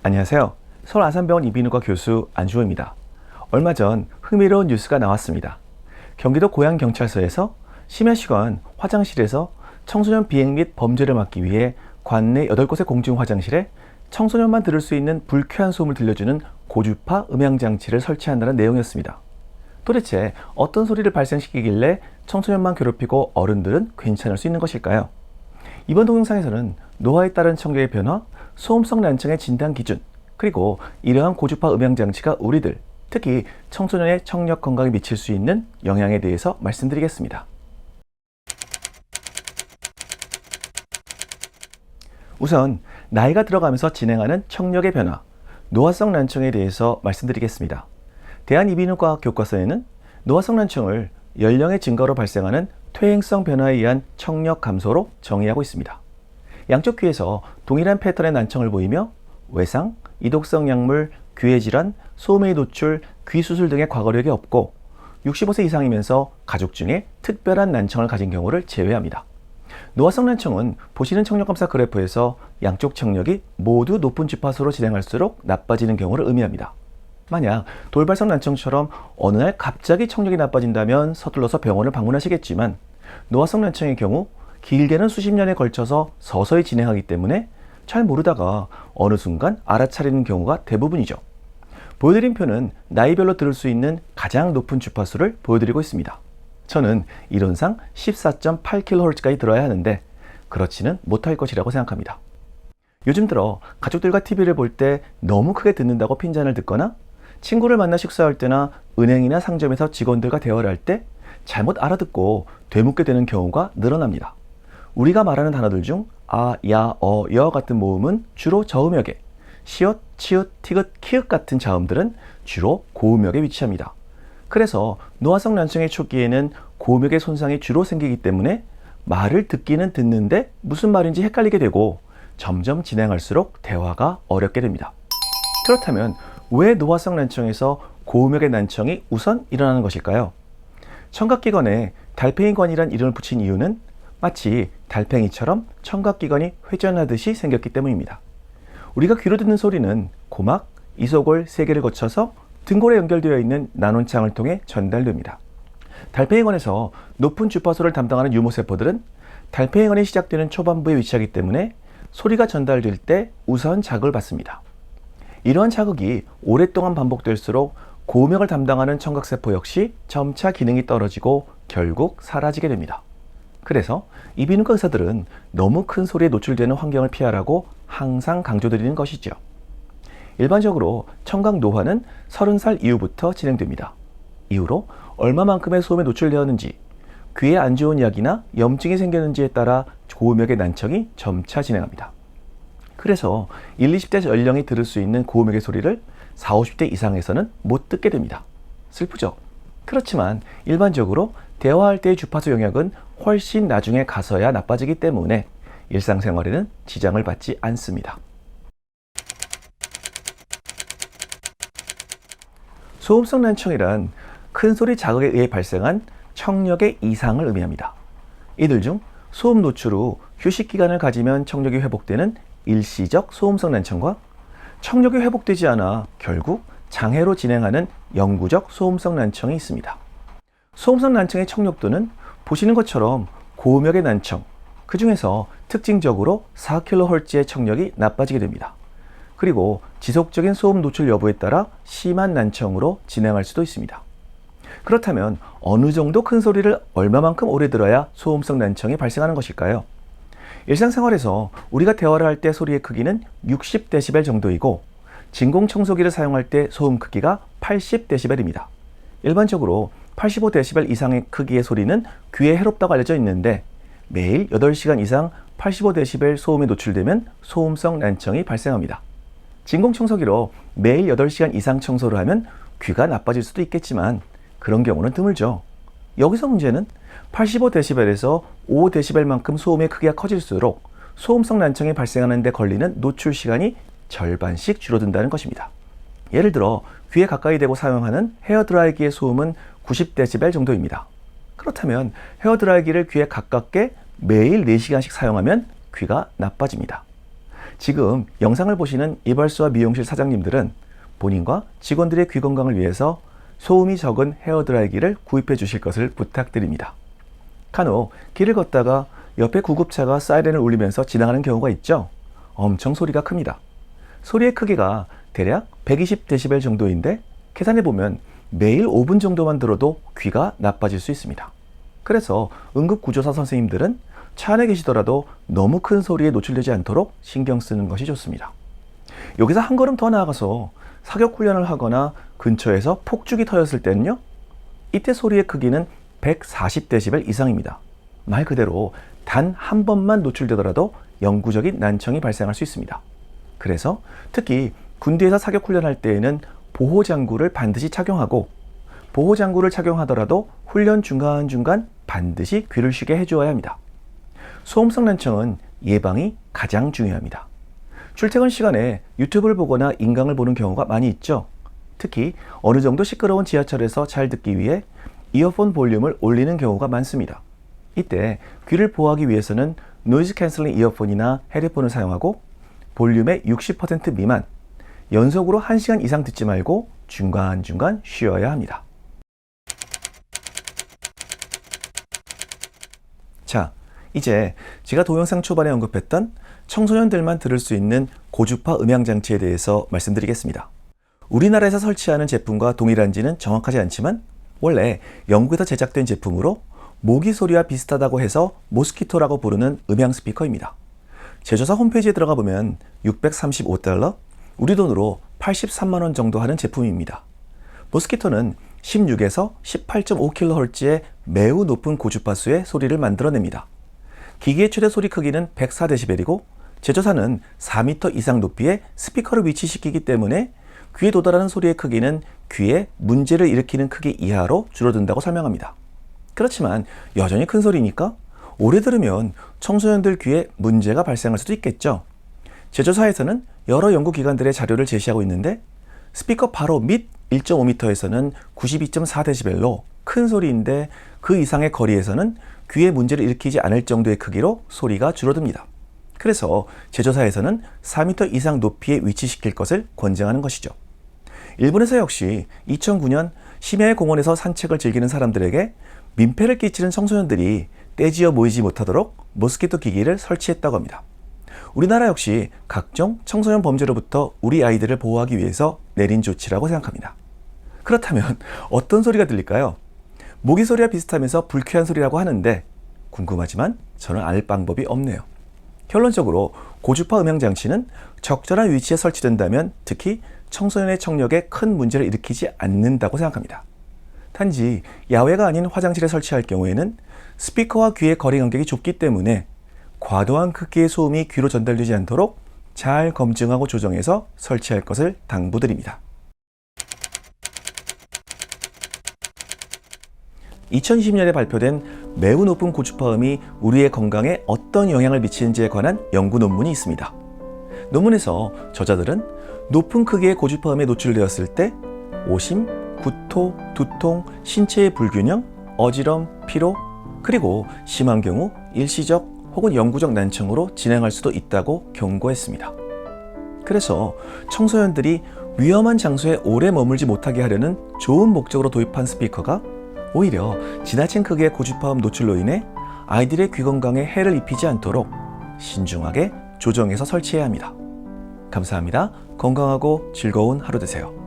안녕하세요. 서울 아산병원 이비인후과 교수 안주호입니다. 얼마 전 흥미로운 뉴스가 나왔습니다. 경기도 고양경찰서에서 심야 시간 화장실에서 청소년 비행 및 범죄를 막기 위해 관내 8곳의 공중 화장실에 청소년만 들을 수 있는 불쾌한 소음을 들려주는 고주파 음향장치를 설치한다는 내용이었습니다. 도대체 어떤 소리를 발생시키길래 청소년만 괴롭히고 어른들은 괜찮을 수 있는 것일까요? 이번 동영상에서는 노화에 따른 청력의 변화, 소음성 난청의 진단 기준, 그리고 이러한 고주파 음향장치가 우리들, 특히 청소년의 청력 건강에 미칠 수 있는 영향에 대해서 말씀드리겠습니다. 우선 나이가 들어가면서 진행하는 청력의 변화, 노화성 난청에 대해서 말씀드리겠습니다. 대한이비인후과 교과서에는 노화성 난청을 연령의 증가로 발생하는 퇴행성 변화에 의한 청력 감소로 정의하고 있습니다. 양쪽 귀에서 동일한 패턴의 난청을 보이며 외상, 이독성 약물, 귀의 질환, 소음의 노출, 귀 수술 등의 과거력이 없고 65세 이상이면서 가족 중에 특별한 난청을 가진 경우를 제외합니다. 노화성 난청은 보시는 청력검사 그래프에서 양쪽 청력이 모두 높은 주파수로 진행할수록 나빠지는 경우를 의미합니다. 만약 돌발성 난청처럼 어느 날 갑자기 청력이 나빠진다면 서둘러서 병원을 방문하시겠지만 노화성 난청의 경우 길게는 수십 년에 걸쳐서 서서히 진행하기 때문에 잘 모르다가 어느 순간 알아차리는 경우가 대부분이죠. 보여드린 표는 나이별로 들을 수 있는 가장 높은 주파수를 보여드리고 있습니다. 저는 이론상 14.8kHz까지 들어야 하는데 그렇지는 못할 것이라고 생각합니다. 요즘 들어 가족들과 TV를 볼 때 너무 크게 듣는다고 핀잔을 듣거나 친구를 만나 식사할 때나 은행이나 상점에서 직원들과 대화를 할 때 잘못 알아듣고 되묻게 되는 경우가 늘어납니다. 우리가 말하는 단어들 중 아, 야, 여 같은 모음은 주로 저음역에, 시옷, 치읓, 티읕, 키읔 같은 자음들은 주로 고음역에 위치합니다. 그래서 노화성 난청의 초기에는 고음역의 손상이 주로 생기기 때문에 말을 듣기는 듣는데 무슨 말인지 헷갈리게 되고 점점 진행할수록 대화가 어렵게 됩니다. 그렇다면 왜 노화성 난청에서 고음역의 난청이 우선 일어나는 것일까요? 청각기관에 달팽이관이란 이름을 붙인 이유는 마치 달팽이처럼 청각기관이 회전하듯이 생겼기 때문입니다. 우리가 귀로 듣는 소리는 고막, 이소골 3개를 거쳐서 등골에 연결되어 있는 난원창을 통해 전달됩니다. 달팽이관에서 높은 주파수를 담당하는 유모세포들은 달팽이관이 시작되는 초반부에 위치하기 때문에 소리가 전달될 때 우선 자극을 받습니다. 이러한 자극이 오랫동안 반복될수록 고음역을 담당하는 청각세포 역시 점차 기능이 떨어지고 결국 사라지게 됩니다. 그래서 이비인후과 의사들은 너무 큰 소리에 노출되는 환경을 피하라고 항상 강조드리는 것이죠. 일반적으로 청각 노화는 30살 이후부터 진행됩니다. 이후로 얼마만큼의 소음에 노출되었는지, 귀에 안 좋은 약이나 염증이 생겼는지에 따라 고음역의 난청이 점차 진행합니다. 그래서 20, 30대 연령이 들을 수 있는 고음역의 소리를 40, 50대 이상에서는 못 듣게 됩니다. 슬프죠? 그렇지만 일반적으로 대화할 때의 주파수 영역은 훨씬 나중에 가서야 나빠지기 때문에 일상생활에는 지장을 받지 않습니다. 소음성 난청이란 큰 소리 자극에 의해 발생한 청력의 이상을 의미합니다. 이들 중 소음 노출 후 휴식 기간을 가지면 청력이 회복되는 일시적 소음성 난청과 청력이 회복되지 않아 결국 장애로 진행하는 영구적 소음성 난청이 있습니다. 소음성 난청의 청력도는 보시는 것처럼 고음역의 난청, 그 중에서 특징적으로 4kHz의 청력이 나빠지게 됩니다. 그리고 지속적인 소음 노출 여부에 따라 심한 난청으로 진행할 수도 있습니다. 그렇다면 어느 정도 큰 소리를 얼마만큼 오래 들어야 소음성 난청이 발생하는 것일까요? 일상생활에서 우리가 대화를 할 때 소리의 크기는 60dB 정도이고 진공청소기를 사용할 때 소음 크기가 80dB입니다. 일반적으로 85dB 이상의 크기의 소리는 귀에 해롭다고 알려져 있는데 매일 8시간 이상 85dB 소음에 노출되면 소음성 난청이 발생합니다. 진공청소기로 매일 8시간 이상 청소를 하면 귀가 나빠질 수도 있겠지만 그런 경우는 드물죠. 여기서 문제는 85dB에서 5dB만큼 소음의 크기가 커질수록 소음성 난청이 발생하는 데 걸리는 노출 시간이 절반씩 줄어든다는 것입니다. 예를 들어 귀에 가까이 대고 사용하는 헤어드라이기의 소음은 90dB 정도입니다. 그렇다면 헤어드라이기를 귀에 가깝게 매일 4시간씩 사용하면 귀가 나빠집니다. 지금 영상을 보시는 이발소와 미용실 사장님들은 본인과 직원들의 귀 건강을 위해서 소음이 적은 헤어드라이기를 구입해 주실 것을 부탁드립니다. 간혹 길을 걷다가 옆에 구급차가 사이렌을 울리면서 지나가는 경우가 있죠. 엄청 소리가 큽니다. 소리의 크기가 대략 120dB 정도인데 계산해보면 매일 5분 정도만 들어도 귀가 나빠질 수 있습니다. 그래서 응급구조사 선생님들은 차 안에 계시더라도 너무 큰 소리에 노출되지 않도록 신경 쓰는 것이 좋습니다. 여기서 한 걸음 더 나아가서 사격 훈련을 하거나 근처에서 폭죽이 터졌을 때는요, 이때 소리의 크기는 140dB 이상입니다. 말 그대로 단 한 번만 노출되더라도 영구적인 난청이 발생할 수 있습니다. 그래서 특히 군대에서 사격 훈련할 때에는 보호장구를 반드시 착용하고, 보호장구를 착용하더라도 훈련 중간중간 반드시 귀를 쉬게 해주어야 합니다. 소음성 난청은 예방이 가장 중요합니다. 출퇴근 시간에 유튜브를 보거나 인강을 보는 경우가 많이 있죠. 특히 어느 정도 시끄러운 지하철에서 잘 듣기 위해 이어폰 볼륨을 올리는 경우가 많습니다. 이때 귀를 보호하기 위해서는 노이즈 캔슬링 이어폰이나 헤드폰을 사용하고 볼륨의 60% 미만, 연속으로 1시간 이상 듣지 말고 중간중간 쉬어야 합니다. 자, 이제 제가 동영상 초반에 언급했던 청소년들만 들을 수 있는 고주파 음향장치에 대해서 말씀드리겠습니다. 우리나라에서 설치하는 제품과 동일한지는 정확하지 않지만 원래 영국에서 제작된 제품으로 모기 소리와 비슷하다고 해서 모스키토라고 부르는 음향 스피커입니다. 제조사 홈페이지에 들어가 보면 $635, 우리 돈으로 83만원 정도 하는 제품입니다. 모스키토는 16에서 18.5kHz의 매우 높은 고주파수의 소리를 만들어냅니다. 기기의 최대 소리 크기는 104dB이고 제조사는 4m 이상 높이의 스피커를 위치시키기 때문에 귀에 도달하는 소리의 크기는 귀에 문제를 일으키는 크기 이하로 줄어든다고 설명합니다. 그렇지만 여전히 큰 소리니까 오래 들으면 청소년들 귀에 문제가 발생할 수도 있겠죠. 제조사에서는 여러 연구기관들의 자료를 제시하고 있는데 스피커 바로 밑 1.5m에서는 92.4dB로 큰 소리인데 그 이상의 거리에서는 귀에 문제를 일으키지 않을 정도의 크기로 소리가 줄어듭니다. 그래서 제조사에서는 4m 이상 높이에 위치시킬 것을 권장하는 것이죠. 일본에서 역시 2009년 심야의 공원에서 산책을 즐기는 사람들에게 민폐를 끼치는 청소년들이 떼지어 모이지 못하도록 모스키토 기기를 설치했다고 합니다. 우리나라 역시 각종 청소년 범죄로부터 우리 아이들을 보호하기 위해서 내린 조치라고 생각합니다. 그렇다면 어떤 소리가 들릴까요? 모기 소리와 비슷하면서 불쾌한 소리라고 하는데 궁금하지만 저는 알 방법이 없네요. 결론적으로 고주파 음향장치는 적절한 위치에 설치된다면 특히 청소년의 청력에 큰 문제를 일으키지 않는다고 생각합니다. 단지 야외가 아닌 화장실에 설치할 경우에는 스피커와 귀의 거리 간격이 좁기 때문에 과도한 크기의 소음이 귀로 전달되지 않도록 잘 검증하고 조정해서 설치할 것을 당부드립니다. 2020년에 발표된 매우 높은 고주파음이 우리의 건강에 어떤 영향을 미치는지에 관한 연구 논문이 있습니다. 논문에서 저자들은 높은 크기의 고주파음에 노출되었을 때 오심, 구토, 두통, 신체의 불균형, 어지럼, 피로, 그리고 심한 경우 일시적 혹은 영구적 난청으로 진행할 수도 있다고 경고했습니다. 그래서 청소년들이 위험한 장소에 오래 머물지 못하게 하려는 좋은 목적으로 도입한 스피커가 오히려 지나친 크기의 고주파음 노출로 인해 아이들의 귀 건강에 해를 입히지 않도록 신중하게 조정해서 설치해야 합니다. 감사합니다. 건강하고 즐거운 하루 되세요.